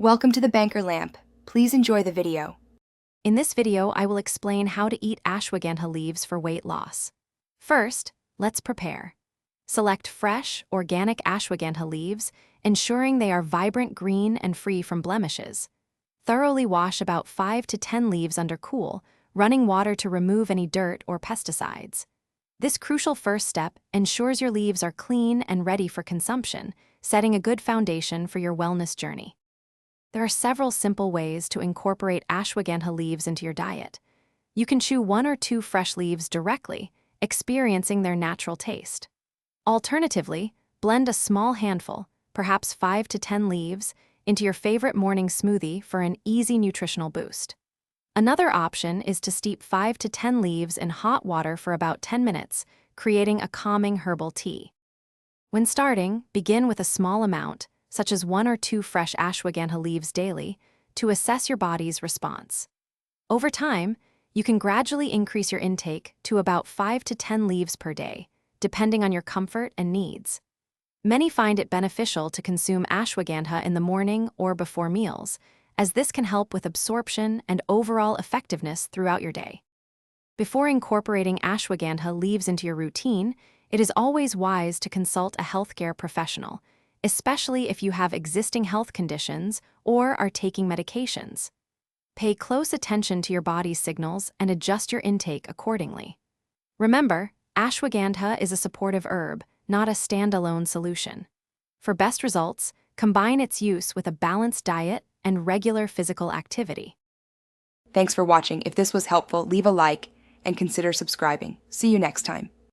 Welcome to the Banker Lamp. Please enjoy the video. In this video, I will explain how to eat ashwagandha leaves for weight loss. First, let's prepare. Select fresh, organic ashwagandha leaves, ensuring they are vibrant green and free from blemishes. Thoroughly wash about 5 to 10 leaves under cool, running water to remove any dirt or pesticides. This crucial first step ensures your leaves are clean and ready for consumption, setting a good foundation for your wellness journey. There are several simple ways to incorporate ashwagandha leaves into your diet. You can chew 1 or 2 fresh leaves directly, experiencing their natural taste. Alternatively, blend a small handful, perhaps 5 to 10 leaves, into your favorite morning smoothie for an easy nutritional boost. Another option is to steep 5 to 10 leaves in hot water for about 10 minutes, creating a calming herbal tea. When starting, begin with a small amount, such as 1 or 2 fresh ashwagandha leaves daily, to assess your body's response. Over time, you can gradually increase your intake to about 5 to 10 leaves per day, depending on your comfort and needs. Many find it beneficial to consume ashwagandha in the morning or before meals, as this can help with absorption and overall effectiveness throughout your day. Before incorporating ashwagandha leaves into your routine, it is always wise to consult a healthcare professional, especially if you have existing health conditions or are taking medications. Pay close attention to your body's signals and adjust your intake accordingly. Remember, ashwagandha is a supportive herb, not a standalone solution. For best results, combine its use with a balanced diet and regular physical activity. Thanks for watching. If this was helpful, leave a like and consider subscribing. See you next time.